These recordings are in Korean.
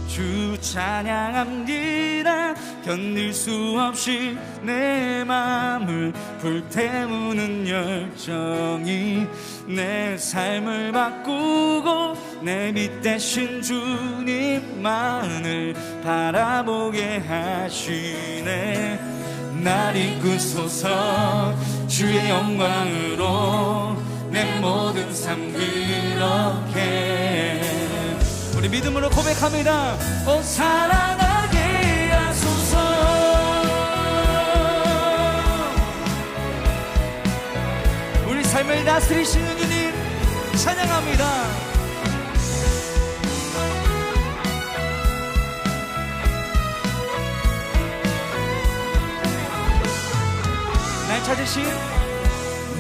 주 찬양합니다. 견딜 수 없이 내 맘을 불태우는 열정이 내 삶을 바꾸고 내 빛 대신 주님만을 바라보게 하시네. 날 이끄소서 주의 영광으로 내 모든 삶 그렇게. 우리 믿음으로 고백합니다. 오 사랑하게 하소서. 우리 삶을 다스리시는 주님 찬양합니다.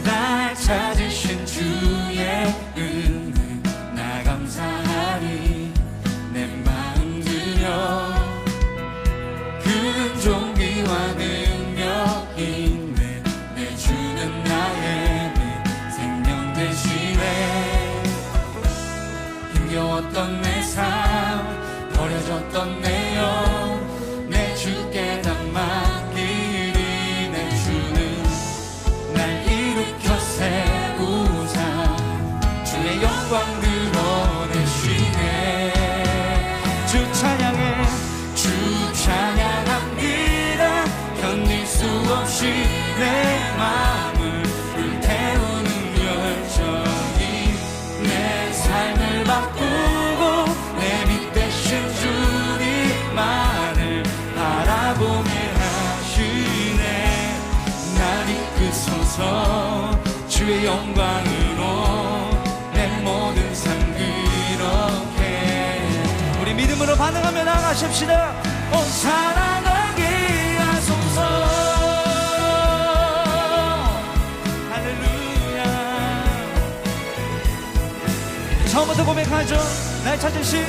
날 찾으신 주의 은혜 나 감사하리. 내 마음 들여 큰 종기와 능력 있네. 내 주는 나의 생명 되시네. 힘겨웠던 내 삶 버려졌던 내 영 내 주께 다 맡기리. 내 주는 날 일으켜 세우사 주의 영광 드러내시네. 주 찬양해 주 찬양합니다. 견딜 수 없이 내 마음을 불태우는 열정이 내 삶을 바꾸고 내 빛 대신 주님만을 바라보게 하시네. 날 이끄소서 주의 영광으로 내 모든 삶 그렇게. 우리 믿음으로 반응하며 나가십시다. 오 사랑하게 하소서. 할렐루야. 처음부터 고백하죠. 날 찾으신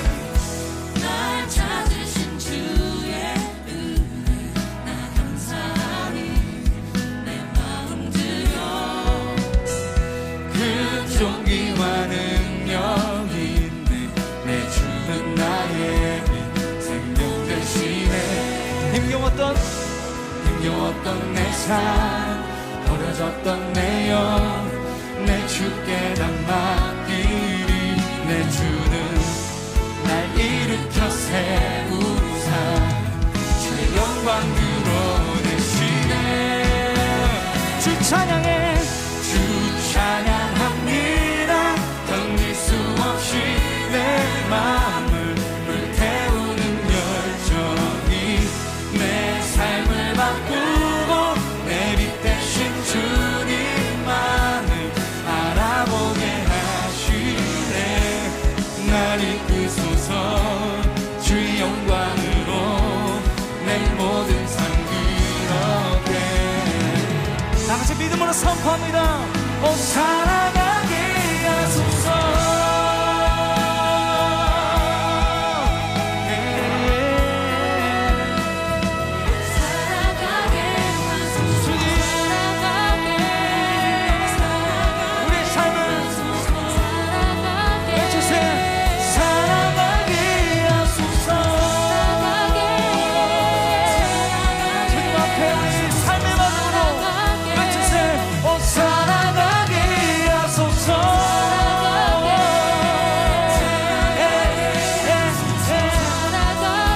주의 은혜 나 감사하리. 내 마음 들여 큰 종기와 능력 있네. 내 주는 나의 생명 되시네. 힘겨웠던 내 삶 버려졌던 내 영 내 주께 다 맡기리. 내 주는 날 일으켜 세우사 주의 영광 드러내시네. 주 찬양해 주 찬양합니다. 견딜 수 없이 내 마음을 불태우는 열정이 내 삶을 바꾸고 내 빛 대신 주님만을 바라보게 하시네. 날 이끄소서 주의 영광으로 내 모든 삶 그렇게. 다같이 믿음으로 선포합니다. 오 사랑하게 하소서. 사랑하게 하소서. 우리의 삶을 외치세요. 사랑하게 하소서. 주님 앞에 우리 삶의 마음으로 외치세요. 오 사랑하게 하소서.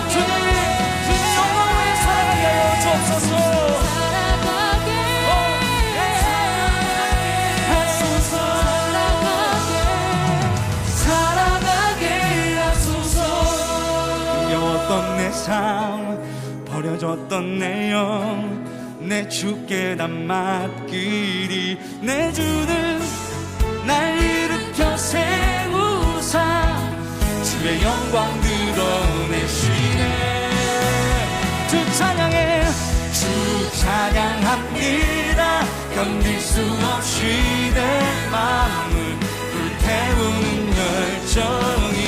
주님이 영광을 위해 살아가게 하여 주옵소서. 사랑하게 하소서. 힘겨웠던 내 삶 버려졌던 내 영 내 주께 다 맡기리. 내 주는 날 일으켜 세우사 주의 영광 드러내시네. 주 찬양해 주 찬양합니다. 견딜 수 없이 내 마음을 불태우는 열정이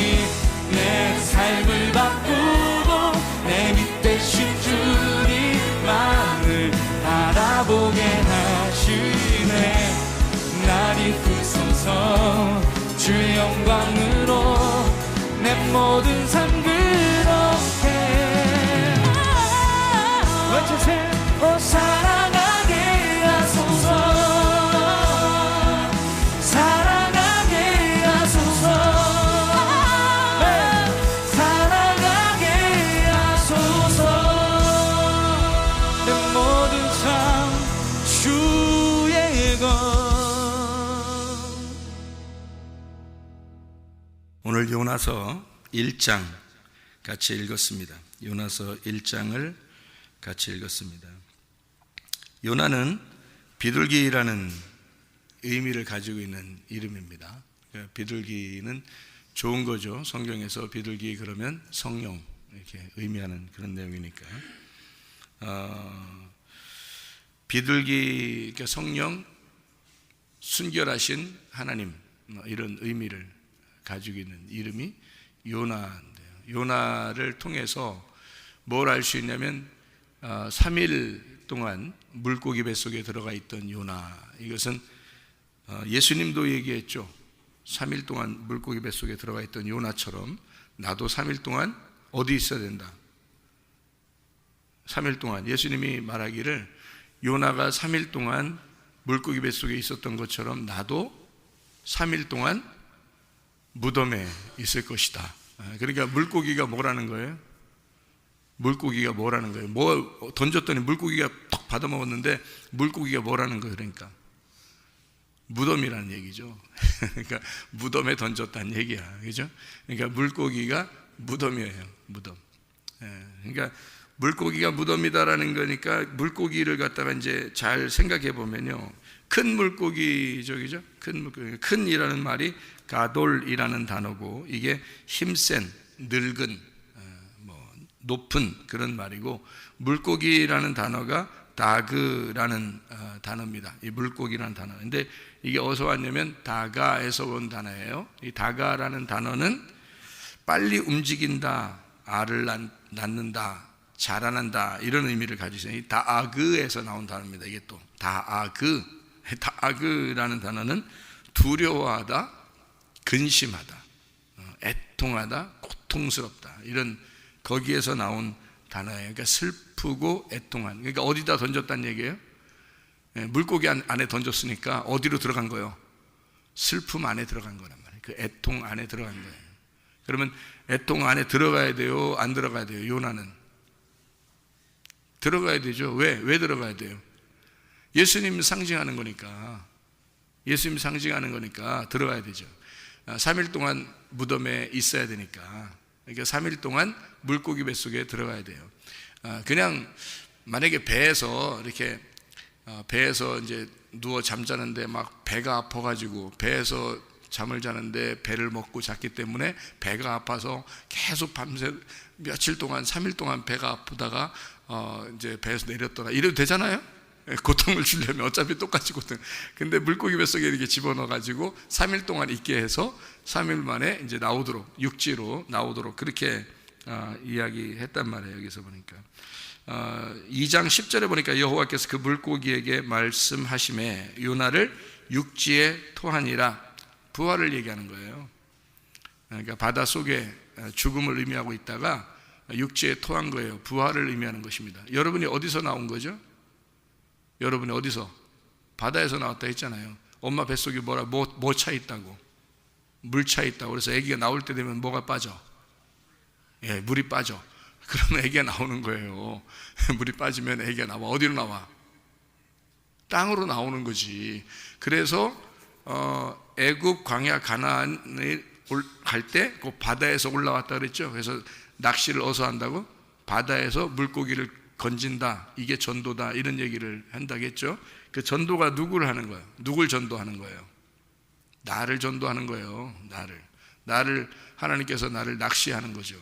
내 삶을 바꾸고 내 빛 대신 주님만을 바라보게 하시네. 날 이끄소서 주의 영광으로 내 모든 삶 그렇게. 요나서 1장 같이 읽었습니다. 요나서 1장을 같이 읽었습니다. 요나는 비둘기라는 의미를 가지고 있는 이름입니다. 비둘기는 좋은 거죠. 성경에서 비둘기 그러면 성령 이렇게 의미하는 그런 내용이니까. 비둘기, 그러니까 성령, 순결하신 하나님, 이런 의미를 가지고 있는 이름이 요나인데요. 요나를 통해서 뭘 알 수 있냐면 3일 동안 물고기 뱃속에 들어가 있던 요나, 이것은 예수님도 얘기했죠. 3일 동안 물고기 뱃속에 들어가 있던 요나처럼 나도 3일 동안 어디 있어야 된다. 3일 동안 예수님이 말하기를 요나가 3일 동안 물고기 뱃속에 있었던 것처럼 나도 3일 동안 무덤에 있을 것이다. 그러니까 물고기가 뭐라는 거예요? 물고기가 뭐라는 거예요? 뭐 던졌더니 물고기가 턱 받아먹었는데 물고기가 뭐라는 거예요? 그러니까 무덤이라는 얘기죠. 그러니까 무덤에 던졌다는 얘기야, 그죠? 그러니까 물고기가 무덤이에요, 무덤. 그러니까 물고기가 무덤이다라는 거니까 물고기를 갖다가 이제 잘 생각해 보면요, 큰 물고기죠, 그죠? 큰 물고기, 큰이라는 말이 가돌이라는 단어고, 이게 힘센, 늙은, 높은 그런 말이고, 물고기라는 단어가 다그라는 단어입니다. 이 물고기라는 단어. 근데 이게 어디서 왔냐면 다가에서 온 단어예요. 이 다가라는 단어는 빨리 움직인다, 알을 낳는다, 자라난다, 이런 의미를 가지고 있어요. 이 다아그에서 나온 단어입니다. 이게 또 다아그라는 단어는 두려워하다, 근심하다, 애통하다, 고통스럽다, 이런 거기에서 나온 단어예요. 그러니까 슬프고 애통한. 그러니까 어디다 던졌다는 얘기예요? 물고기 안에 던졌으니까 어디로 들어간 거예요? 슬픔 안에 들어간 거란 말이에요. 그 애통 안에 들어간 거예요. 그러면 애통 안에 들어가야 돼요? 안 들어가야 돼요? 요나는 들어가야 되죠. 왜 들어가야 돼요? 예수님 상징하는 거니까. 예수님 상징하는 거니까 들어가야 되죠. 3일 동안 무덤에 있어야 되니까. 그러니까 3일 동안 물고기 뱃속에 들어가야 돼요. 그냥 만약에 배에서 이렇게 배에서 이제 누워 잠자는데 막 배가 아파가지고 배에서 잠을 자는데 배를 먹고 잤기 때문에 배가 아파서 계속 밤새 며칠 동안 3일 동안 배가 아프다가 이제 배에서 내렸더라, 이래도 되잖아요. 고통을 주려면 어차피 똑같이 고통. 근데 물고기 뱃속에 이렇게 집어넣어가지고 3일 동안 있게 해서 3일 만에 이제 나오도록, 육지로 나오도록 그렇게 이야기했단 말이에요. 여기서 보니까 2장 10절에 보니까 여호와께서 그 물고기에게 말씀하시매 요나를 육지에 토하니라. 부활을 얘기하는 거예요. 그러니까 바다 속에 죽음을 의미하고 있다가 육지에 토한 거예요. 부활을 의미하는 것입니다. 여러분이 어디서 나온 거죠? 여러분이 어디서? 바다에서 나왔다 했잖아요. 엄마 뱃속에 뭐 차 있다고? 물 차 있다고. 그래서 아기가 나올 때 되면 뭐가 빠져? 예, 물이 빠져. 그러면 아기가 나오는 거예요. 물이 빠지면 아기가 나와. 어디로 나와? 땅으로 나오는 거지. 그래서 애굽 광야 가나안에 갈 때 그 바다에서 올라왔다 그랬죠. 그래서 낚시를 어디서 한다고? 바다에서 물고기를 건진다, 이게 전도다, 이런 얘기를 한다겠죠. 그 전도가 누구를 하는 거예요? 누굴 전도하는 거예요? 나를 전도하는 거예요. 나를 하나님께서 나를 낚시하는 거죠.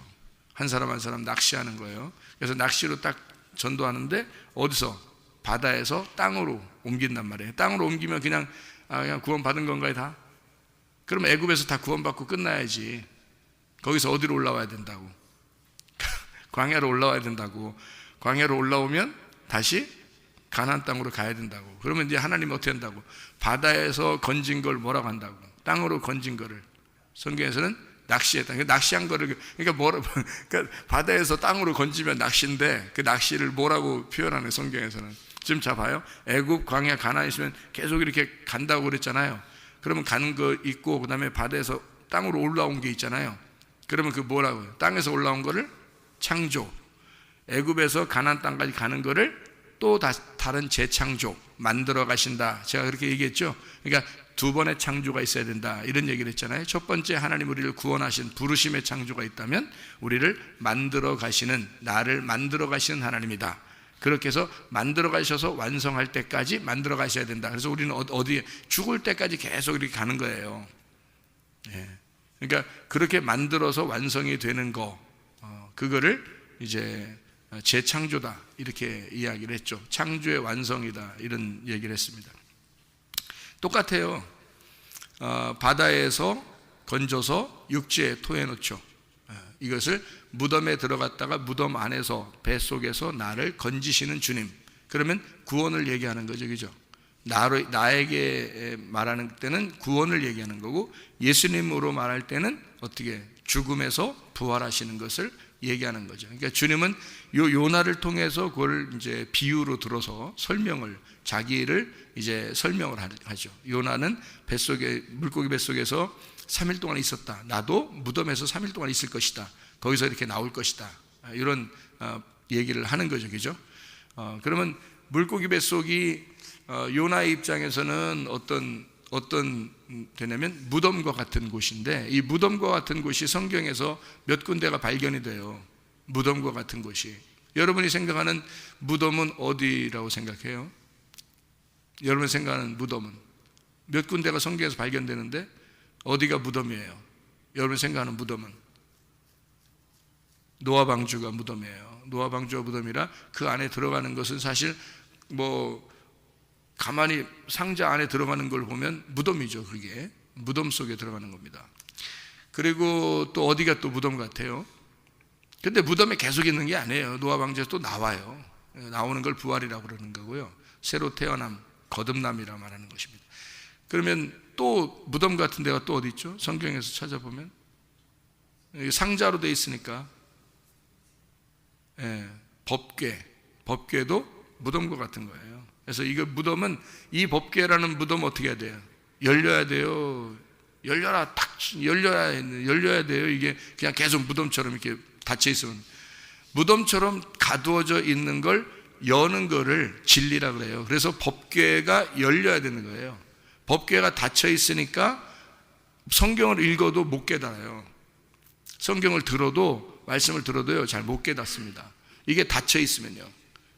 한 사람 한 사람 낚시하는 거예요. 그래서 낚시로 딱 전도하는데 어디서? 바다에서 땅으로 옮긴단 말이에요. 땅으로 옮기면 그냥 구원받은 건가요, 다? 그럼 애굽에서 다 구원받고 끝나야지. 거기서 어디로 올라와야 된다고? 광야로 올라와야 된다고. 광야로 올라오면 다시 가나안 땅으로 가야 된다고. 그러면 이제 하나님이 어떻게 한다고? 바다에서 건진 걸 뭐라고 한다고? 땅으로 건진 거를 성경에서는 낚시했다. 낚시한 거를, 그러니까 바다에서 땅으로 건지면 낚시인데 그 낚시를 뭐라고 표현하는 성경에서는? 지금 자 봐요. 애굽 광야 가나안에 있으면 계속 이렇게 간다고 그랬잖아요. 그러면 가는 거 있고 그다음에 바다에서 땅으로 올라온 게 있잖아요. 그러면 그 뭐라고요? 땅에서 올라온 거를 창조, 애굽에서 가나안 땅까지 가는 거를 또 다른 재창조 만들어 가신다. 제가 그렇게 얘기했죠. 그러니까 두 번의 창조가 있어야 된다, 이런 얘기를 했잖아요. 첫 번째, 하나님 우리를 구원하신 부르심의 창조가 있다면 우리를 만들어 가시는, 나를 만들어 가시는 하나님이다. 그렇게 해서 만들어 가셔서 완성할 때까지 만들어 가셔야 된다. 그래서 우리는 어디에 죽을 때까지 계속 이렇게 가는 거예요. 그러니까 그렇게 만들어서 완성이 되는 거, 그거를 이제 재창조다, 이렇게 이야기를 했죠. 창조의 완성이다, 이런 얘기를 했습니다. 똑같아요. 바다에서 건져서 육지에 토해 놓죠. 이것을 무덤에 들어갔다가 무덤 안에서, 뱃속에서 나를 건지시는 주님. 그러면 구원을 얘기하는 거죠, 그죠? 나에게 말하는 때는 구원을 얘기하는 거고, 예수님으로 말할 때는 어떻게 죽음에서 부활하시는 것을 얘기하는 거죠. 그러니까 주님은 요나를 통해서 그걸 이제 비유로 들어서 자기를 이제 설명을 하죠. 요나는 물고기 뱃속에서 3일 동안 있었다. 나도 무덤에서 3일 동안 있을 것이다. 거기서 이렇게 나올 것이다. 이런 얘기를 하는 거죠, 그죠? 그러면 물고기 뱃속이 요나의 입장에서는 어떤 되냐면 무덤과 같은 곳인데, 이 무덤과 같은 곳이 성경에서 몇 군데가 발견이 돼요. 무덤과 같은 곳이. 여러분이 생각하는 무덤은 어디라고 생각해요? 여러분이 생각하는 무덤은 몇 군데가 성경에서 발견되는데 어디가 무덤이에요? 여러분이 생각하는 무덤은 노아 방주가 무덤이에요. 노아 방주가 무덤이라 그 안에 들어가는 것은 사실 가만히 상자 안에 들어가는 걸 보면 무덤이죠. 그게 무덤 속에 들어가는 겁니다. 그리고 또 어디가 또 무덤 같아요? 근데 무덤에 계속 있는 게 아니에요. 노아 방주에서 또 나와요. 나오는 걸 부활이라고 그러는 거고요. 새로 태어남, 거듭남이라 말하는 것입니다. 그러면 또 무덤 같은 데가 또 어디 있죠? 성경에서 찾아보면 상자로 돼 있으니까 법궤도 무덤과 같은 거예요. 그래서 이거 무덤은, 이 법궤라는 무덤 어떻게 해야 돼요? 열려야 돼요. 열려야 돼요. 이게 그냥 계속 무덤처럼 이렇게 닫혀 있으면, 무덤처럼 가두어져 있는 걸 여는 거를 진리라 그래요. 그래서 법궤가 열려야 되는 거예요. 법궤가 닫혀 있으니까 성경을 읽어도 못 깨달아요. 성경을 들어도, 말씀을 들어도요, 잘 못 깨닫습니다. 이게 닫혀 있으면요.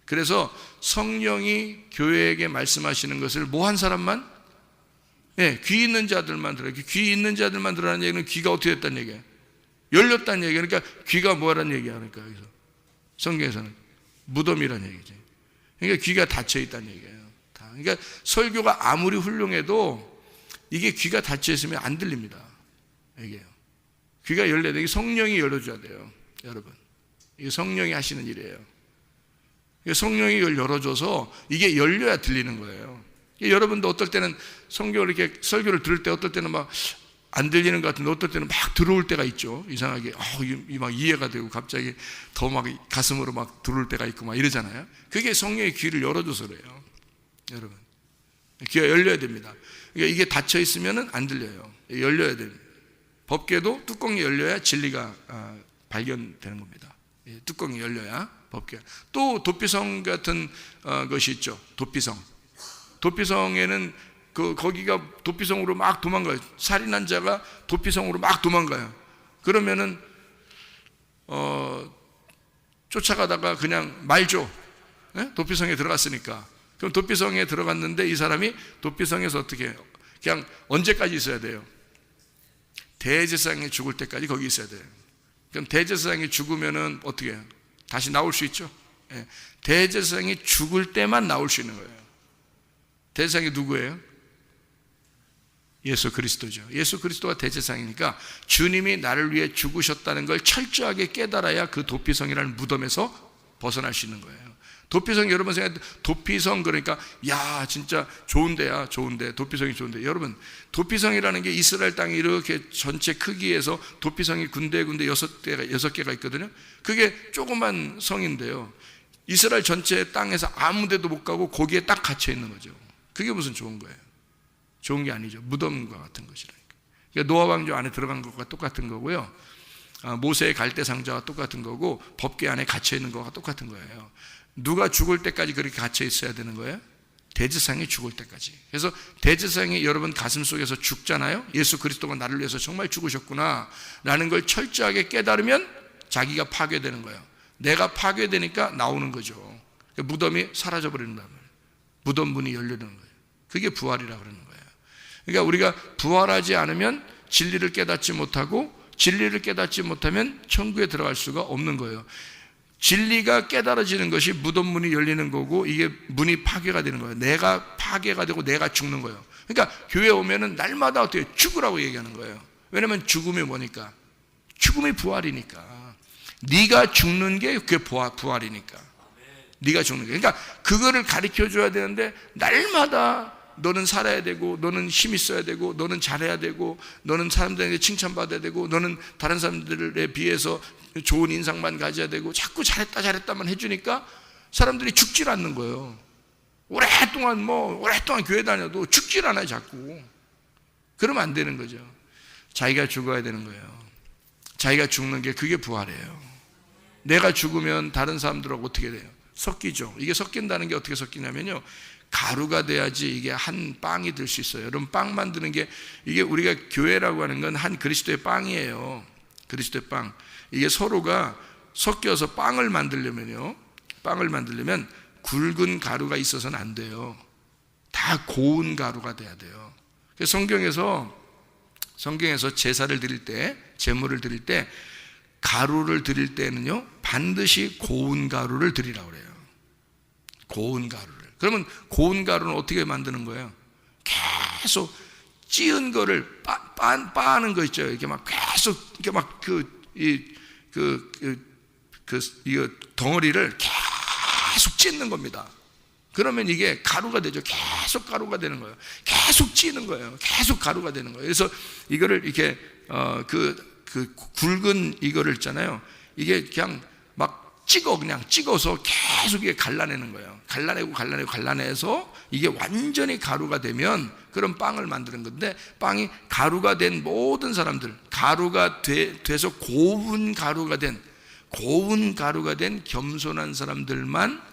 그래서 성령이 교회에게 말씀하시는 것을 뭐 한 사람만? 귀 있는 자들만 들어요. 귀 있는 자들만 들으라는 얘기는 귀가 어떻게 됐다는 얘기예요? 열렸다는 얘기예요. 그러니까 귀가 뭐라는 얘기야? 그러니까 여기서 성경에서는 무덤이라는 얘기죠. 그러니까 귀가 닫혀 있다는 얘기예요. 그러니까 설교가 아무리 훌륭해도 이게 귀가 닫혀 있으면 안 들립니다. 이게요. 귀가 열려야 돼요. 성령이 열어줘야 돼요, 여러분. 이게 성령이 하시는 일이에요. 성령이 이걸 열어줘서 이게 열려야 들리는 거예요. 여러분도 어떨 때는 성경을 이렇게 설교를 들을 때 어떨 때는 막 안 들리는 것 같은데 어떨 때는 막 들어올 때가 있죠. 이상하게 막 이해가 되고 갑자기 더 막 가슴으로 막 들어올 때가 있고 막 이러잖아요. 그게 성령의 귀를 열어줘서 그래요, 여러분. 귀가 열려야 됩니다. 그러니까 이게 닫혀 있으면 안 들려요. 열려야 됩니다. 법궤도 뚜껑이 열려야 진리가 발견되는 겁니다. 뚜껑이 열려야 법궤. 또 도피성 같은 것이 있죠. 도피성에는 거기가 도피성으로 막 도망가요. 살인한 자가 도피성으로 막 도망가요. 그러면은 쫓아가다가 그냥 말죠. 도피성에 들어갔으니까. 그럼 도피성에 들어갔는데 이 사람이 도피성에서 어떻게 해요? 그냥 언제까지 있어야 돼요? 대제사장이 죽을 때까지 거기 있어야 돼요. 그럼 대제사장이 죽으면은 어떻게 해요? 다시 나올 수 있죠? 대제사장이 죽을 때만 나올 수 있는 거예요. 대제사장이 누구예요? 예수 그리스도죠. 예수 그리스도가 대제사장이니까 주님이 나를 위해 죽으셨다는 걸 철저하게 깨달아야 그 도피성이라는 무덤에서 벗어날 수 있는 거예요. 도피성, 여러분 생각해, 도피성 그러니까 야 진짜 좋은 데야, 좋은데, 도피성이 좋은데. 여러분, 도피성이라는 게 이스라엘 땅이 이렇게 전체 크기에서 도피성이 군데 6개가 있거든요. 그게 조그만 성인데요, 이스라엘 전체 땅에서 아무 데도 못 가고 거기에 딱 갇혀 있는 거죠. 그게 무슨 좋은 거예요? 좋은 게 아니죠. 무덤과 같은 것이라니까. 그러니까 노아 방주 안에 들어간 것과 똑같은 거고요. 모세의 갈대 상자와 똑같은 거고 법궤 안에 갇혀 있는 것과 똑같은 거예요. 누가 죽을 때까지 그렇게 갇혀 있어야 되는 거예요? 대제사장이 죽을 때까지. 그래서 대제사장이 여러분 가슴 속에서 죽잖아요. 예수 그리스도가 나를 위해서 정말 죽으셨구나 라는 걸 철저하게 깨달으면 자기가 파괴되는 거예요. 내가 파괴되니까 나오는 거죠. 무덤이 사라져버리는 거예요. 무덤 문이 열리는 거예요. 그게 부활이라고 그러는 거예요. 그러니까 우리가 부활하지 않으면 진리를 깨닫지 못하고, 진리를 깨닫지 못하면 천국에 들어갈 수가 없는 거예요. 진리가 깨달아지는 것이 무덤 문이 열리는 거고, 이게 문이 파괴가 되는 거예요. 내가 파괴가 되고 내가 죽는 거예요. 그러니까 교회 오면은 날마다 어떻게 죽으라고 얘기하는 거예요. 왜냐면 죽음이 뭐니까? 죽음이 부활이니까. 네가 죽는 게 그게 부활이니까. 네가 죽는 게. 그러니까 그거를 가르쳐 줘야 되는데 날마다 너는 살아야 되고, 너는 힘 있어야 되고, 너는 잘해야 되고, 너는 사람들에게 칭찬받아야 되고, 너는 다른 사람들에 비해서 좋은 인상만 가져야 되고, 자꾸 잘했다만 해주니까 사람들이 죽질 않는 거예요. 오랫동안 교회 다녀도 죽질 않아요, 자꾸. 그러면 안 되는 거죠. 자기가 죽어야 되는 거예요. 자기가 죽는 게 그게 부활이에요. 내가 죽으면 다른 사람들하고 어떻게 돼요? 섞이죠. 이게 섞인다는 게 어떻게 섞이냐면요, 가루가 돼야지 이게 한 빵이 될 수 있어요. 여러분, 빵 만드는 게, 이게 우리가 교회라고 하는 건 한 그리스도의 빵이에요. 그리스도의 빵. 이게 서로가 섞여서 빵을 만들려면 굵은 가루가 있어서는 안 돼요. 다 고운 가루가 돼야 돼요. 그래서 성경에서 제사를 드릴 때, 제물을 드릴 때, 가루를 드릴 때는요, 반드시 고운 가루를 드리라고 그래요. 고운 가루를. 그러면 고운 가루는 어떻게 만드는 거예요? 계속 찌은 거를 빠는 거 있죠. 이렇게 막 계속 이렇게 막 이거 덩어리를 계속 찢는 겁니다. 그러면 이게 가루가 되죠. 계속 가루가 되는 거예요. 계속 찌는 거예요. 계속 가루가 되는 거예요. 그래서 이거를 이렇게 굵은 이거를 있잖아요. 이게 그냥 막 그냥 찍어서 계속 이게 갈라내는 거예요. 갈라내서 이게 완전히 가루가 되면 그런 빵을 만드는 건데, 빵이 가루가 된 모든 사람들, 가루가 돼서 고운 가루가 된 겸손한 사람들만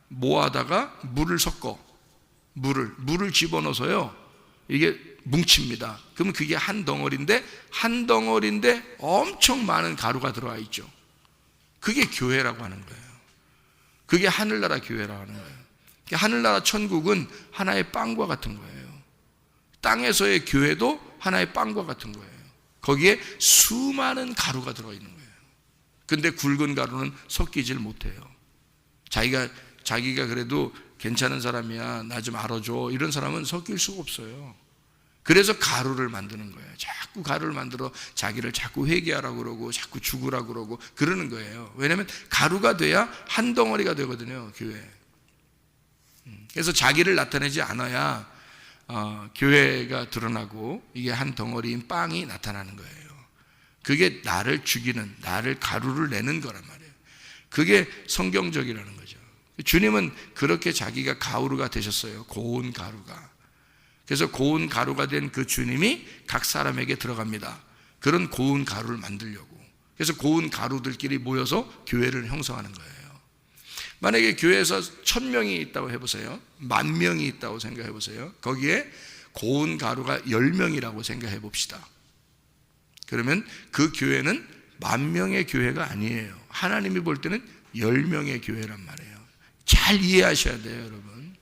모아다가 물을 섞어. 물을 집어넣어서요, 이게 뭉칩니다. 그러면 그게 한 덩어리인데 엄청 많은 가루가 들어와 있죠. 그게 교회라고 하는 거예요. 그게 하늘나라 교회라고 하는 거예요. 하늘나라 천국은 하나의 빵과 같은 거예요. 땅에서의 교회도 하나의 빵과 같은 거예요. 거기에 수많은 가루가 들어있는 거예요. 근데 굵은 가루는 섞이질 못해요. 자기가 그래도 괜찮은 사람이야, 나 좀 알아줘, 이런 사람은 섞일 수가 없어요. 그래서 가루를 만드는 거예요. 자꾸 가루를 만들어 자기를 자꾸 회개하라고 그러고, 자꾸 죽으라고 그러고 그러는 거예요. 왜냐하면 가루가 돼야 한 덩어리가 되거든요, 교회. 그래서 자기를 나타내지 않아야 교회가 드러나고, 이게 한 덩어리인 빵이 나타나는 거예요. 그게 나를 죽이는, 나를 가루를 내는 거란 말이에요. 그게 성경적이라는 거죠. 주님은 그렇게 자기가 가루가 되셨어요. 고운 가루가. 그래서 고운 가루가 된 그 주님이 각 사람에게 들어갑니다. 그런 고운 가루를 만들려고. 그래서 고운 가루들끼리 모여서 교회를 형성하는 거예요. 만약에 교회에서 1000명이 있다고 해보세요. 10,000명이 있다고 생각해 보세요. 거기에 고운 가루가 10명이라고 생각해 봅시다. 그러면 그 교회는 10,000명의 교회가 아니에요. 하나님이 볼 때는 10명의 교회란 말이에요. 잘 이해하셔야 돼요, 여러분.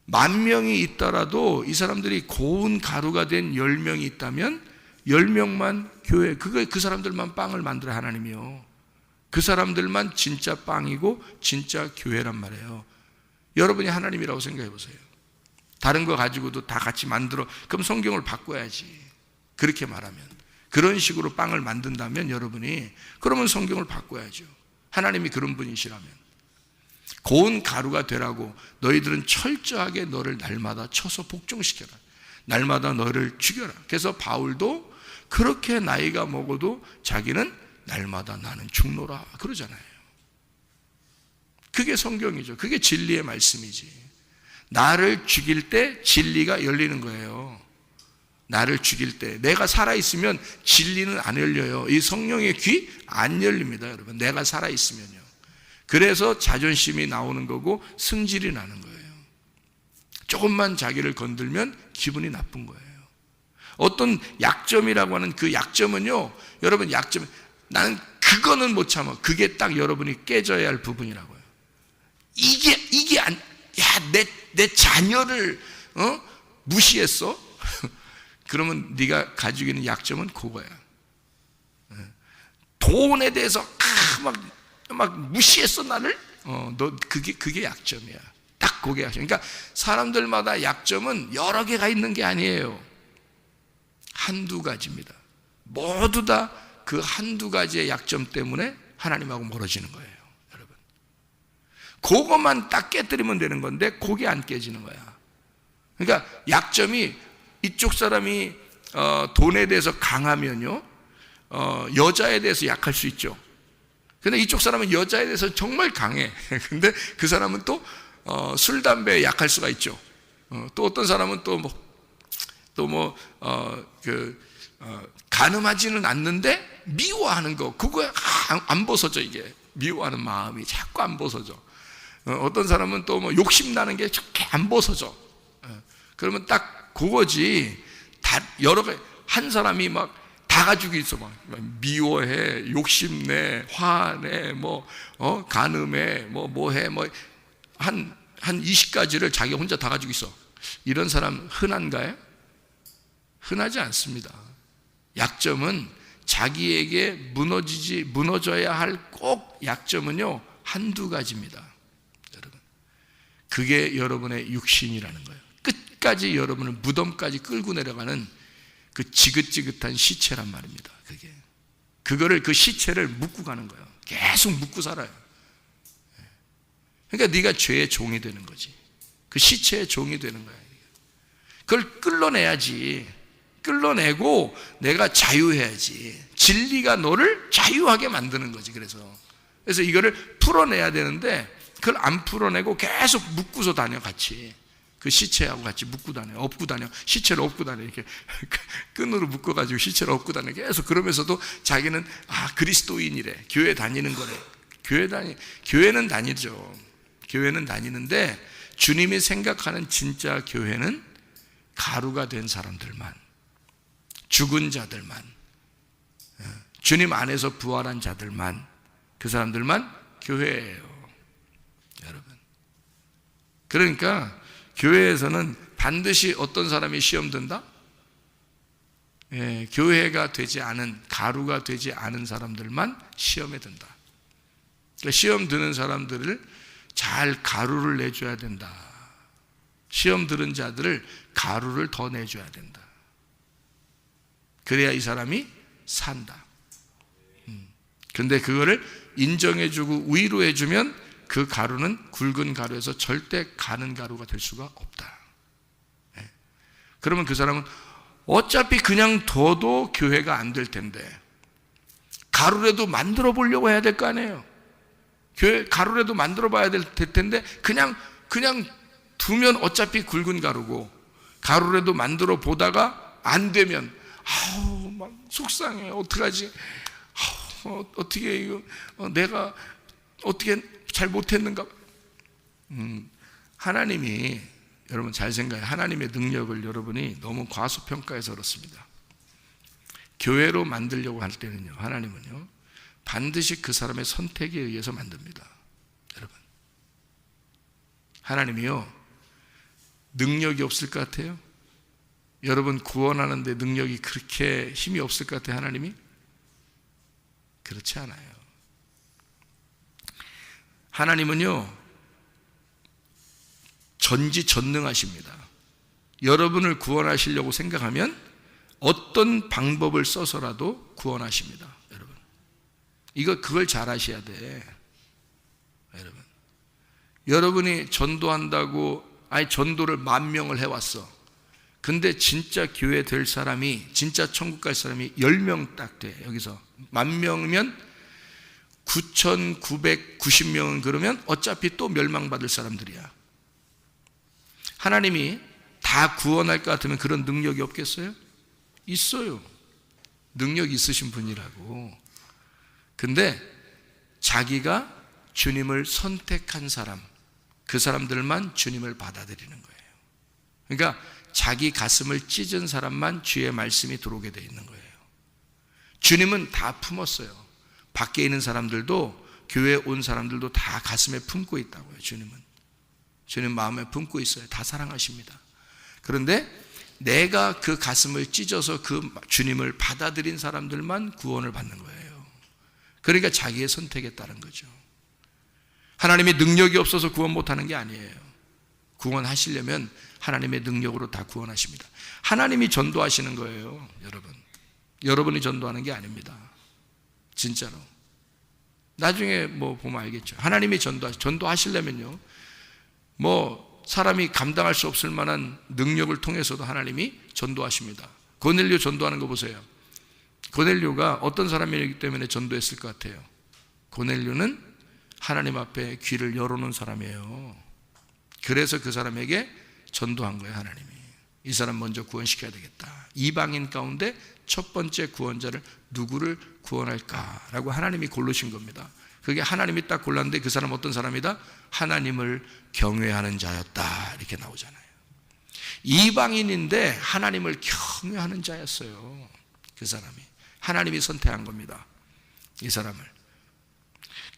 10,000명이 있더라도 이 사람들이 고운 가루가 된 10명이 있다면 10명만 교회, 그 사람들만 빵을 만들어, 하나님이요. 그 사람들만 진짜 빵이고 진짜 교회란 말이에요. 여러분이 하나님이라고 생각해 보세요. 다른 거 가지고도 다 같이 만들어, 그럼 성경을 바꿔야지. 그렇게 말하면, 그런 식으로 빵을 만든다면 여러분이, 그러면 성경을 바꿔야죠. 하나님이 그런 분이시라면. 고운 가루가 되라고 너희들은 철저하게 너를 날마다 쳐서 복종시켜라. 날마다 너를 죽여라. 그래서 바울도 그렇게 나이가 먹어도 자기는 날마다 나는 죽노라 그러잖아요. 그게 성경이죠. 그게 진리의 말씀이지. 나를 죽일 때 진리가 열리는 거예요. 나를 죽일 때, 내가 살아있으면 진리는 안 열려요. 이 성령의 귀 안 열립니다, 여러분. 내가 살아있으면요. 그래서 자존심이 나오는 거고 승질이 나는 거예요. 조금만 자기를 건들면 기분이 나쁜 거예요. 어떤 약점이라고 하는 그 약점은요, 여러분 약점, 나는 그거는 못 참아. 그게 딱 여러분이 깨져야 할 부분이라고요. 이게 야, 내 자녀를 무시했어? 그러면 네가 가지고 있는 약점은 그거야. 돈에 대해서 막 무시했어 나를? 너 그게 약점이야. 딱 그게 약점. 그러니까 사람들마다 약점은 여러 개가 있는 게 아니에요. 한두 가지입니다. 모두 다 그 한두 가지의 약점 때문에 하나님하고 멀어지는 거예요, 여러분. 그것만 딱 깨뜨리면 되는 건데 그게 안 깨지는 거야. 그러니까 약점이 이쪽 사람이 돈에 대해서 강하면요, 여자에 대해서 약할 수 있죠. 근데 이쪽 사람은 여자에 대해서 정말 강해. 근데 그 사람은 또 술, 담배에 약할 수가 있죠. 또 어떤 사람은 가늠하지는 않는데 미워하는 거, 그거 안 벗어져. 이게 미워하는 마음이 자꾸 안 벗어져. 어떤 사람은 또 욕심나는 게 좋게 안 벗어져. 그러면 딱 그거지. 다 여러 가지, 한 사람이 막 다 가지고 있어. 막 미워해, 욕심내, 화내, 가늠해, 뭐해, 한 20가지를 자기 혼자 다 가지고 있어. 이런 사람 흔한가요? 흔하지 않습니다. 약점은 자기에게 무너져야 할 꼭 약점은요, 한두 가지입니다, 여러분. 그게 여러분의 육신이라는 거예요. 끝까지 여러분을 무덤까지 끌고 내려가는 그 지긋지긋한 시체란 말입니다. 그거를, 그 시체를 묻고 가는 거예요. 계속 묻고 살아요. 그러니까 네가 죄의 종이 되는 거지. 그 시체의 종이 되는 거야. 그걸 끌어내야지. 끌어내고 내가 자유해야지. 진리가 너를 자유하게 만드는 거지. 그래서 이거를 풀어내야 되는데 그걸 안 풀어내고 계속 묶고서 다녀. 같이 그 시체하고 같이 묶고 다녀, 업고 다녀. 시체를 업고 다녀. 이렇게 끈으로 묶어가지고 시체를 업고 다녀. 계속 그러면서도 자기는 그리스도인이래, 교회 다니는 거래. 교회는 다니죠. 교회는 다니는데 주님이 생각하는 진짜 교회는 가루가 된 사람들만, 죽은 자들만, 주님 안에서 부활한 자들만, 그 사람들만 교회예요, 여러분. 그러니까 교회에서는 반드시 어떤 사람이 시험 든다? 교회가 되지 않은, 가루가 되지 않은 사람들만 시험에 든다. 그러니까 시험 드는 사람들을 잘 가루를 내줘야 된다. 시험 들은 자들을 가루를 더 내줘야 된다. 그래야 이 사람이 산다. 그런데 그거를 인정해주고 위로해주면 그 가루는 굵은 가루에서 절대 가는 가루가 될 수가 없다. 그러면 그 사람은 어차피 그냥 둬도 교회가 안 될 텐데 가루라도 만들어 보려고 해야 될 거 아니에요. 교회 가루라도 만들어 봐야 될 텐데 그냥 두면 어차피 굵은 가루고, 가루라도 만들어 보다가 안 되면 막 속상해. 어떡하지? 어떻게 이거 내가 어떻게 잘 못했는가? 하나님이, 여러분 잘 생각해요. 하나님의 능력을 여러분이 너무 과소평가해서 그렇습니다. 교회로 만들려고 할 때는요, 하나님은요 반드시 그 사람의 선택에 의해서 만듭니다. 여러분, 하나님이요 능력이 없을 것 같아요? 여러분 구원하는데 능력이 그렇게 힘이 없을 것 같아요, 하나님이? 그렇지 않아요. 하나님은요 전지전능하십니다. 여러분을 구원하시려고 생각하면 어떤 방법을 써서라도 구원하십니다, 여러분. 그걸 잘 아셔야 돼, 여러분. 여러분이 전도한다고 전도를 10,000명을 해왔어. 근데 진짜 교회 될 사람이, 진짜 천국 갈 사람이 10명 딱 돼. 여기서 10,000명이면 9,990명은 그러면 어차피 또 멸망받을 사람들이야. 하나님이 다 구원할 것 같으면 그런 능력이 없겠어요? 있어요. 능력 있으신 분이라고. 근데 자기가 주님을 선택한 사람, 그 사람들만 주님을 받아들이는 거예요. 그러니까 자기 가슴을 찢은 사람만 주의 말씀이 들어오게 되어 있는 거예요. 주님은 다 품었어요. 밖에 있는 사람들도, 교회에 온 사람들도 다 가슴에 품고 있다고요. 주님 마음에 품고 있어요. 다 사랑하십니다. 그런데 내가 그 가슴을 찢어서 그 주님을 받아들인 사람들만 구원을 받는 거예요. 그러니까 자기의 선택에 따른 거죠. 하나님이 능력이 없어서 구원 못하는 게 아니에요. 구원하시려면 하나님의 능력으로 다 구원하십니다. 하나님이 전도하시는 거예요, 여러분. 여러분이 전도하는 게 아닙니다. 진짜로. 나중에 뭐 보면 알겠죠. 하나님이 전도하시려면요, 뭐 사람이 감당할 수 없을 만한 능력을 통해서도 하나님이 전도하십니다. 고넬료 전도하는 거 보세요. 고넬료가 어떤 사람이기 때문에 전도했을 것 같아요? 고넬료는 하나님 앞에 귀를 열어놓은 사람이에요. 그래서 그 사람에게 전도한 거예요, 하나님이. 이 사람 먼저 구원시켜야 되겠다. 이방인 가운데 첫 번째 구원자를 누구를 구원할까라고 하나님이 고르신 겁니다. 그게 하나님이 딱 골랐는데 그 사람 어떤 사람이다? 하나님을 경외하는 자였다, 이렇게 나오잖아요. 이방인인데 하나님을 경외하는 자였어요. 그 사람이 하나님이 선택한 겁니다, 이 사람을.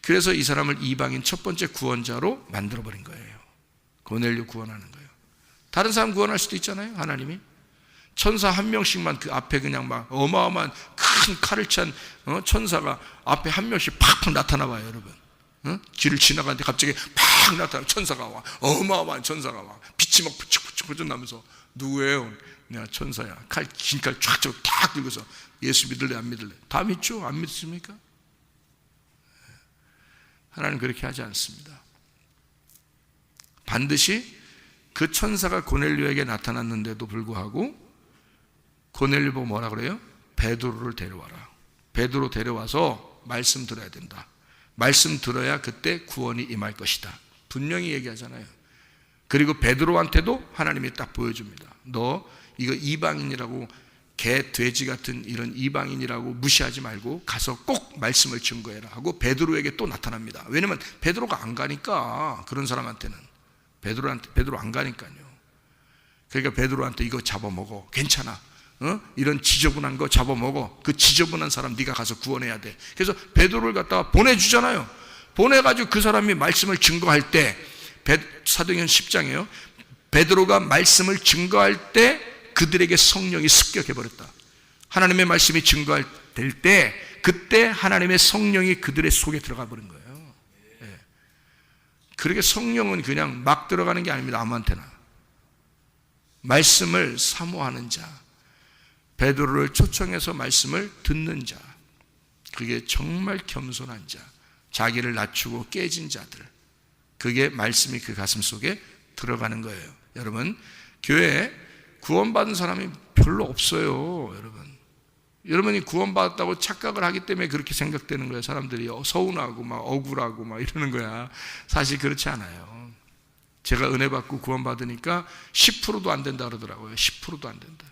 그래서 이 사람을 이방인 첫 번째 구원자로 만들어버린 거예요. 고넬료 구원하는 거예요. 다른 사람 구원할 수도 있잖아요, 하나님이. 천사 한 명씩만 그 앞에 그냥 막 어마어마한 큰 칼을 찬 천사가 앞에 한 명씩 팍팍 나타나 봐요, 여러분. 길을 지나가는데 갑자기 팍 나타나, 천사가 와. 어마어마한 천사가 와. 빛이 막 부쩍부쩍 나면서, 누구예요? 내가 천사야. 긴 칼 쫙쫙 탁 들고서, 예수 믿을래 안 믿을래? 다 믿죠? 안 믿습니까? 하나님 그렇게 하지 않습니다. 반드시 그 천사가 고넬료에게 나타났는데도 불구하고 고넬료 보고 뭐라 그래요? 베드로를 데려와라. 베드로 데려와서 말씀 들어야 된다. 말씀 들어야 그때 구원이 임할 것이다. 분명히 얘기하잖아요. 그리고 베드로한테도 하나님이 딱 보여줍니다. 너 이거 이방인이라고, 개, 돼지 같은 이런 이방인이라고 무시하지 말고 가서 꼭 말씀을 증거해라 하고 베드로에게 또 나타납니다. 왜냐면 베드로가 안 가니까, 그런 사람한테는 베드로 안 가니까요. 그러니까 베드로한테 이거 잡아먹어, 괜찮아, 이런 지저분한 거 잡아먹어, 그 지저분한 사람 네가 가서 구원해야 돼. 그래서 베드로를 갖다가 보내주잖아요. 보내가지고 그 사람이 말씀을 증거할 때, 사도행전 10장이에요. 베드로가 말씀을 증거할 때 그들에게 성령이 습격해버렸다. 하나님의 말씀이 증거될 때, 그때 하나님의 성령이 그들의 속에 들어가 버린 거예요. 그렇게 성령은 그냥 막 들어가는 게 아닙니다, 아무한테나. 말씀을 사모하는 자, 베드로를 초청해서 말씀을 듣는 자, 그게 정말 겸손한 자, 자기를 낮추고 깨진 자들, 그게 말씀이 그 가슴 속에 들어가는 거예요. 여러분, 교회에 구원받은 사람이 별로 없어요. 여러분이 구원받았다고 착각을 하기 때문에 그렇게 생각되는 거예요. 사람들이 서운하고 막 억울하고 막 이러는 거야. 사실 그렇지 않아요. 제가 은혜 받고 구원받으니까 10%도 안 된다 그러더라고요. 10%도 안 된다.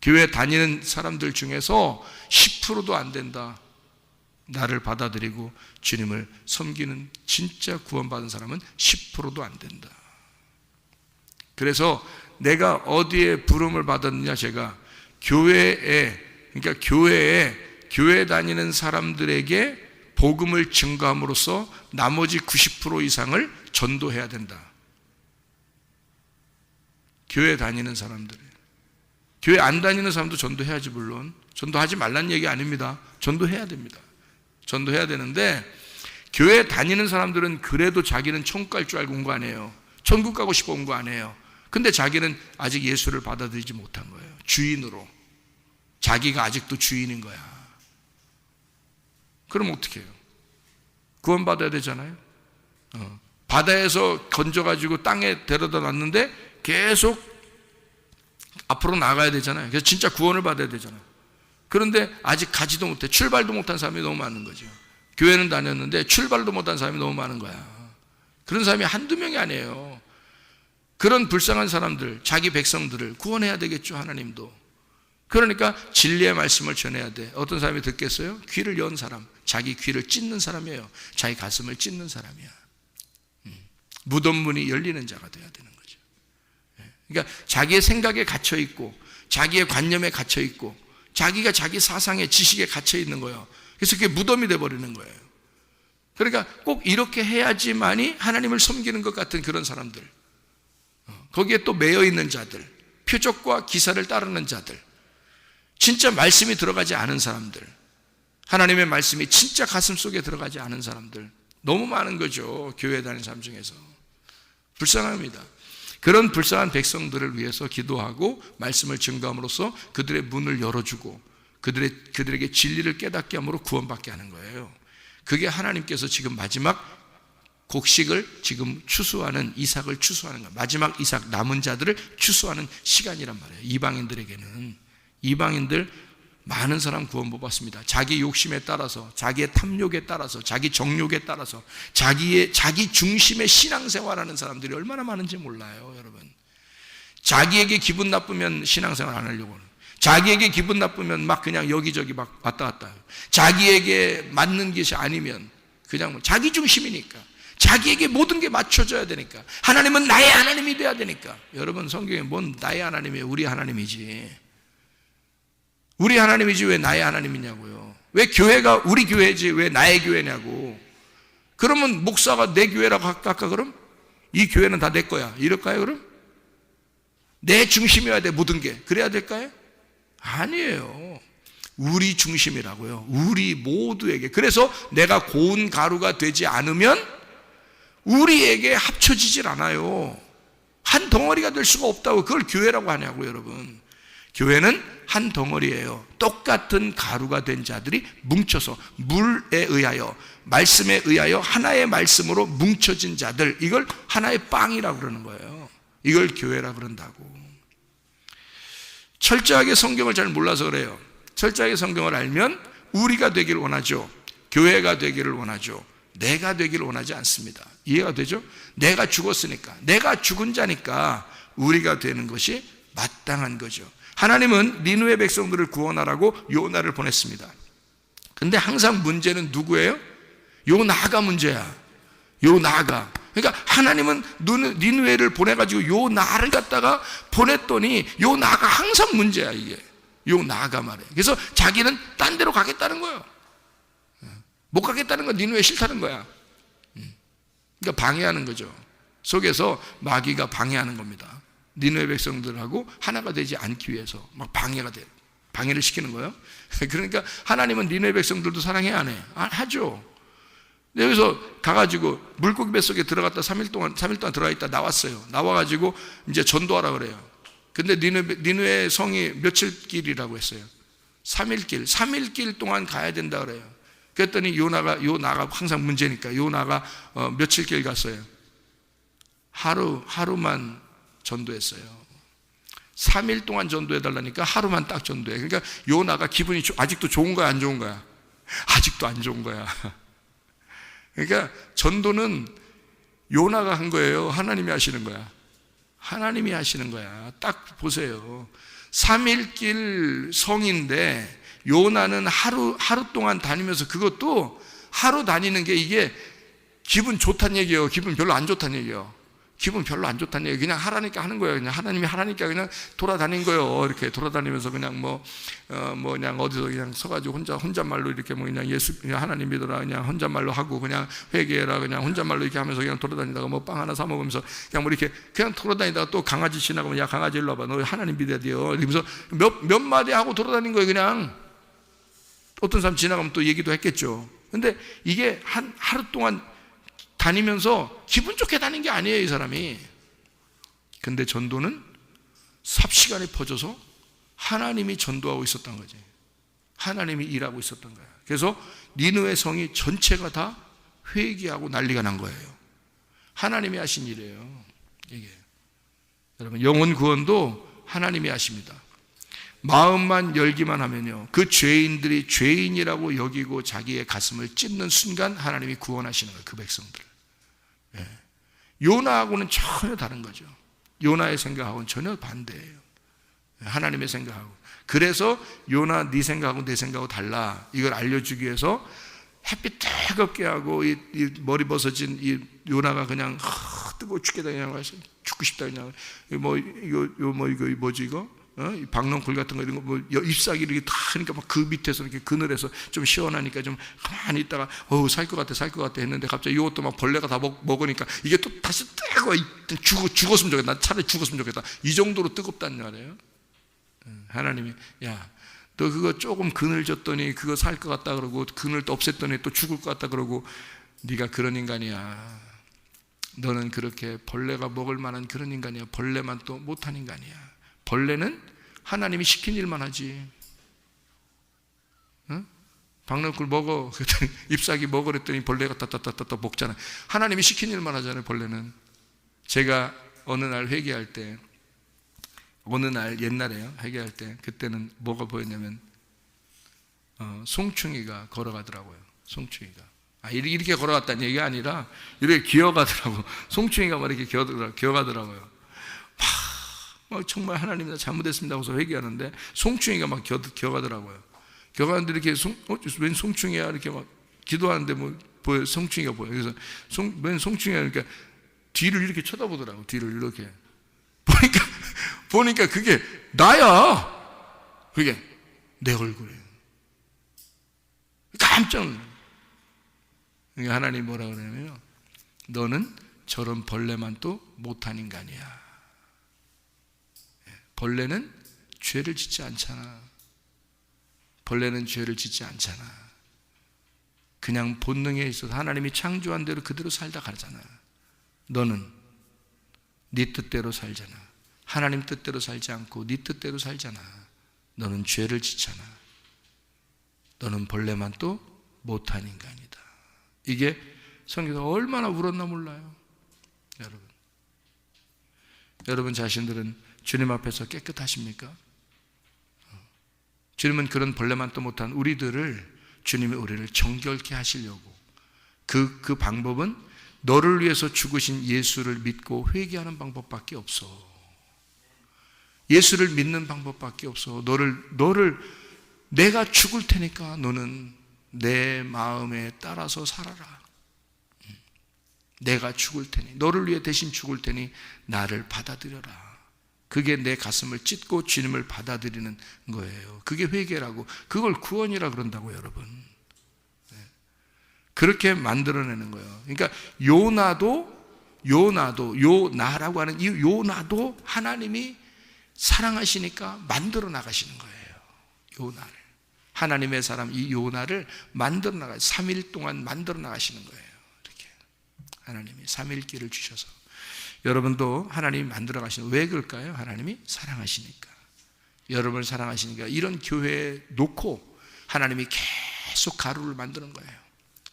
교회 다니는 사람들 중에서 10%도 안 된다. 나를 받아들이고 주님을 섬기는 진짜 구원받은 사람은 10%도 안 된다. 그래서 내가 어디에 부름을 받았느냐, 제가 그러니까 교회에 다니는 사람들에게 복음을 증거함으로써 나머지 90% 이상을 전도해야 된다. 교회 다니는 사람들, 교회 안 다니는 사람도 전도해야지. 물론 전도하지 말란 얘기 아닙니다. 전도해야 됩니다. 전도해야 되는데, 교회 다니는 사람들은 그래도 자기는 천국 갈 줄 알고 온 거 아니에요. 천국 가고 싶어 온 거 아니에요. 근데 자기는 아직 예수를 받아들이지 못한 거예요. 주인으로. 자기가 아직도 주인인 거야. 그럼 어떻게 해요? 구원받아야 되잖아요. 바다에서 건져가지고 땅에 데려다 놨는데 계속 앞으로 나가야 되잖아요. 그래서 진짜 구원을 받아야 되잖아요. 그런데 아직 가지도 못해, 출발도 못한 사람이 너무 많은 거죠. 교회는 다녔는데 출발도 못한 사람이 너무 많은 거야. 그런 사람이 한두 명이 아니에요. 그런 불쌍한 사람들, 자기 백성들을 구원해야 되겠죠, 하나님도. 그러니까 진리의 말씀을 전해야 돼. 어떤 사람이 듣겠어요? 귀를 연 사람, 자기 귀를 찢는 사람이에요. 자기 가슴을 찢는 사람이야. 무덤 문이 열리는 자가 돼야 되는 거죠. 그러니까 자기의 생각에 갇혀 있고, 자기의 관념에 갇혀 있고, 자기가 자기 사상의 지식에 갇혀 있는 거예요. 그래서 그게 무덤이 돼버리는 거예요. 그러니까 꼭 이렇게 해야지만이 하나님을 섬기는 것 같은 그런 사람들, 거기에 또 매여 있는 자들, 표적과 기사를 따르는 자들, 진짜 말씀이 들어가지 않은 사람들, 하나님의 말씀이 진짜 가슴 속에 들어가지 않은 사람들 너무 많은 거죠. 교회 다니는 사람 중에서. 불쌍합니다. 그런 불쌍한 백성들을 위해서 기도하고 말씀을 증거함으로써 그들의 문을 열어주고 그들에게 진리를 깨닫게 함으로 구원받게 하는 거예요. 그게 하나님께서 지금 마지막 곡식을 지금 추수하는, 이삭을 추수하는 거예요. 마지막 이삭 남은 자들을 추수하는 시간이란 말이에요. 이방인들에게는. 이방인들 많은 사람 구원 못 받습니다. 자기 욕심에 따라서, 자기의 탐욕에 따라서, 자기 정욕에 따라서, 자기 중심의 신앙생활하는 사람들이 얼마나 많은지 몰라요, 여러분. 자기에게 기분 나쁘면 신앙생활 안 하려고 하는, 자기에게 기분 나쁘면 막 그냥 여기저기 막 왔다 갔다 해요. 자기에게 맞는 것이 아니면 그냥 자기 중심이니까, 자기에게 모든 게 맞춰져야 되니까, 하나님은 나의 하나님이 돼야 되니까. 여러분, 성경에 뭔 나의 하나님이에요? 우리 하나님이지. 우리 하나님이지 왜 나의 하나님이냐고요. 왜 교회가 우리 교회지 왜 나의 교회냐고. 그러면 목사가 내 교회라고 할까 그럼? 이 교회는 다 내 거야 이럴까요 그럼? 내 중심이어야 돼 모든 게. 그래야 될까요? 아니에요. 우리 중심이라고요. 우리 모두에게. 그래서 내가 고운 가루가 되지 않으면 우리에게 합쳐지질 않아요. 한 덩어리가 될 수가 없다고. 그걸 교회라고 하냐고 여러분. 교회는 한 덩어리예요. 똑같은 가루가 된 자들이 뭉쳐서 물에 의하여, 말씀에 의하여 하나의 말씀으로 뭉쳐진 자들, 이걸 하나의 빵이라고 그러는 거예요. 이걸 교회라고 그런다고. 철저하게 성경을 잘 몰라서 그래요. 철저하게 성경을 알면 우리가 되기를 원하죠. 교회가 되기를 원하죠. 내가 되기를 원하지 않습니다. 이해가 되죠? 내가 죽었으니까, 내가 죽은 자니까 우리가 되는 것이 마땅한 거죠. 하나님은 니느웨 백성들을 구원하라고 요나를 보냈습니다. 근데 항상 문제는 누구예요? 요나가 문제야. 요나가. 그러니까 하나님은 니느웨를 보내가지고 요나를 갖다가 보냈더니 요나가 항상 문제야. 이게 요나가 말이에요. 그래서 자기는 딴 데로 가겠다는 거예요. 못 가겠다는 건 니느웨 싫다는 거야. 그러니까 방해하는 거죠. 속에서 마귀가 방해하는 겁니다. 니느웨 백성들하고 하나가 되지 않기 위해서 막 방해를 시키는 거예요. 그러니까 하나님은 니느웨 백성들도 사랑해 안 해? 하죠. 여기서 가가지고 물고기 뱃속에 들어갔다 3일 동안 들어가 있다 나왔어요. 나와가지고 이제 전도하라 그래요. 근데 니느웨 성이 며칠 길이라고 했어요? 3일 길 동안 가야 된다 그래요. 그랬더니 요나가 항상 문제니까 요나가 며칠 길 갔어요? 하루만 전도했어요. 3일 동안 전도해달라니까 하루만 딱 전도해. 그러니까 요나가 기분이 아직도 좋은 거야 안 좋은 거야? 아직도 안 좋은 거야. 그러니까 전도는 요나가 한 거예요? 하나님이 하시는 거야? 하나님이 하시는 거야. 딱 보세요. 3일 길 성인데 요나는 하루 동안 다니면서, 그것도 하루 다니는 게 이게 기분 좋다는 얘기예요? 기분 별로 안 좋다는 얘기예요? 기분 별로 안 좋다는 얘기. 그냥 하라니까 하는 거예요. 그냥 하나님이 하라니까 그냥 돌아다닌 거예요. 이렇게 돌아다니면서 그냥 그냥 어디서 그냥 서가지고 혼잣말로 이렇게 그냥 그냥 하나님 믿어라 그냥 혼잣말로 하고, 그냥 회개해라 그냥 혼잣말로 이렇게 하면서 그냥 돌아다니다가 빵 하나 사 먹으면서 그냥 이렇게 그냥 돌아다니다가 또 강아지 지나가면 야 강아지 일로 와봐 너 하나님 믿어야 돼요 이러면서 몇 마디 하고 돌아다닌 거예요. 그냥 어떤 사람 지나가면 또 얘기도 했겠죠. 근데 이게 하루 동안 다니면서 기분 좋게 다닌 게 아니에요, 이 사람이. 근데 전도는 삽시간에 퍼져서 하나님이 전도하고 있었던 거지. 하나님이 일하고 있었던 거야. 그래서 니느웨 성이 전체가 다 회개하고 난리가 난 거예요. 하나님이 하신 일이에요, 이게. 여러분, 영혼 구원도 하나님이 하십니다. 마음만 열기만 하면요, 그 죄인들이 죄인이라고 여기고 자기의 가슴을 찢는 순간 하나님이 구원하시는 거예요, 그 백성들을. 요나하고는 전혀 다른 거죠. 요나의 생각하고는 전혀 반대예요. 하나님의 생각하고. 그래서 요나 네 생각하고 내 생각하고 달라. 이걸 알려주기 위해서 햇빛 뜨겁게 하고 이 머리 벗어진 이 요나가 그냥 뜨거워 죽겠다 그냥 와서 죽고 싶다 그냥 이거 뭐지 이거? 이 박농쿨 같은 거 이런 거 뭐 잎사귀 이렇게 다 하니까 막 그 밑에서 이렇게 그늘에서 좀 시원하니까 좀 가만히 있다가 살 것 같아 했는데 갑자기 이것도 막 벌레가 다 먹으니까 이게 또 다시 뜨거워. 죽었으면 좋겠다. 난 차라리 죽었으면 좋겠다. 이 정도로 뜨겁다는 말이에요. 하나님이 야, 너 그거 조금 그늘 줬더니 그거 살 것 같다 그러고 그늘 또 없앴더니 또 죽을 것 같다 그러고 네가 그런 인간이야. 너는 그렇게 벌레가 먹을 만한 그런 인간이야. 벌레만 또 못한 인간이야. 벌레는 하나님이 시킨 일만 하지. 응? 박농쿨 먹어. 그랬더니 잎사귀 먹어 그랬더니 벌레가 따따따따 먹잖아. 하나님이 시킨 일만 하잖아요. 벌레는. 제가 어느 날 회개할 때 옛날에요. 회개할 때 그때는 뭐가 보였냐면 송충이가 걸어가더라고요. 송충이가 이렇게 걸어갔다는 얘기가 아니라 이렇게 기어가더라고. 송충이가 막 이렇게 기어가더라고요. 막 정말 하나님 나 잘못했습니다 하고서 회개하는데 송충이가 막 기어가더라고요. 기어가는데 이렇게 웬 송충이야 이렇게 막 기도하는데 뭐 보여 송충이가 보여. 그래서 웬 송충이야 그러니까 뒤를 이렇게 쳐다보더라고. 뒤를 이렇게 보니까 그게 나야. 그게 내 얼굴이에요. 깜짝 놀라요. 하나님 뭐라 그러냐면요, 너는 저런 벌레만 또 못한 인간이야. 벌레는 죄를 짓지 않잖아. 벌레는 죄를 짓지 않잖아. 그냥 본능에 있어서 하나님이 창조한 대로 그대로 살다 가잖아. 너는 네 뜻대로 살잖아. 하나님 뜻대로 살지 않고 네 뜻대로 살잖아. 너는 죄를 짓잖아. 너는 벌레만 또 못한 인간이다. 이게 성경에서 얼마나 울었나 몰라요. 여러분 자신들은 주님 앞에서 깨끗하십니까? 주님은 그런 벌레만 또 못한 주님이 우리를 정결케 하시려고 그 방법은 너를 위해서 죽으신 예수를 믿고 회개하는 방법밖에 없어. 예수를 믿는 방법밖에 없어. 내가 죽을 테니까 너는 내 마음에 따라서 살아라. 내가 죽을 테니, 너를 위해 대신 죽을 테니 나를 받아들여라. 그게 내 가슴을 찢고 주님을 받아들이는 거예요. 그게 회개라고, 그걸 구원이라 그런다고요, 여러분. 그렇게 만들어내는 거예요. 그러니까 요나라고 하는 이 요나도 하나님이 사랑하시니까 만들어 나가시는 거예요. 요나를. 하나님의 사람 이 요나를 만들어 3일 동안 만들어 나가시는 거예요. 이렇게 하나님이 3일기를 주셔서 여러분도 하나님이 만들어 가시는, 왜 그럴까요? 하나님이 사랑하시니까. 여러분을 사랑하시니까 이런 교회에 놓고 하나님이 계속 가루를 만드는 거예요.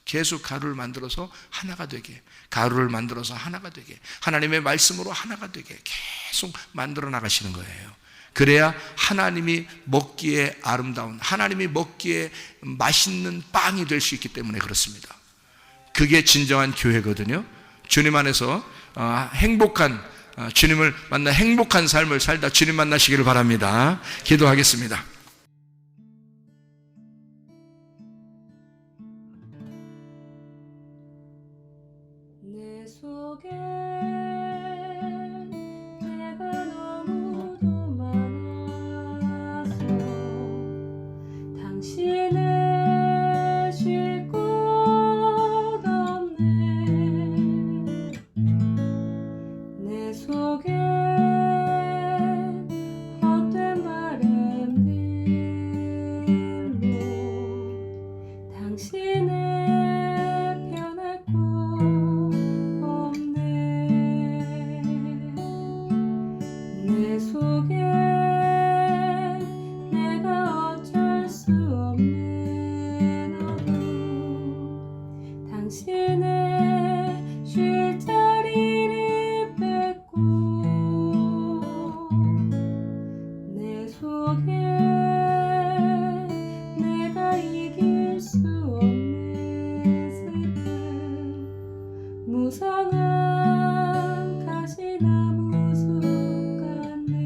계속 가루를 만들어서 하나가 되게, 가루를 만들어서 하나가 되게, 하나님의 말씀으로 하나가 되게 계속 만들어 나가시는 거예요. 그래야 하나님이 먹기에 아름다운, 하나님이 먹기에 맛있는 빵이 될 수 있기 때문에 그렇습니다. 그게 진정한 교회거든요. 주님 안에서 행복한, 주님을 만나 행복한 삶을 살다 주님 만나시기를 바랍니다. 기도하겠습니다. 내 속에 내가 너무도 많아서 당신을 쉴 곳 없네. 내 속에 헛된 바램들로 당신을 변할 곳 없네. 내 속에 내가 어쩔 수 없는 어둠, 당신의 쉴 자리를 뺏고 내 속에 내가 이길 수 없는 슬픔, 무성한 가시나무 숲 같네.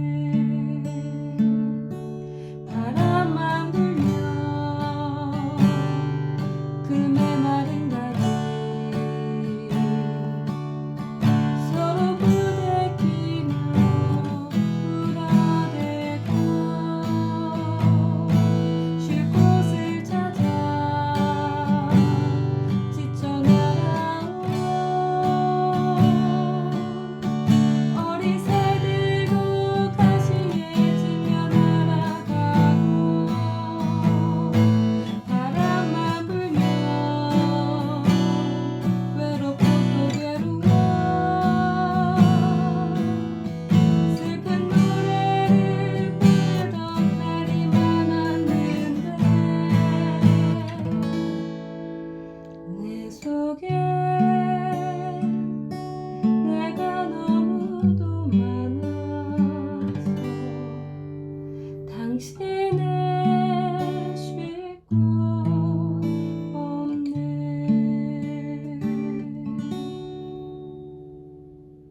당신의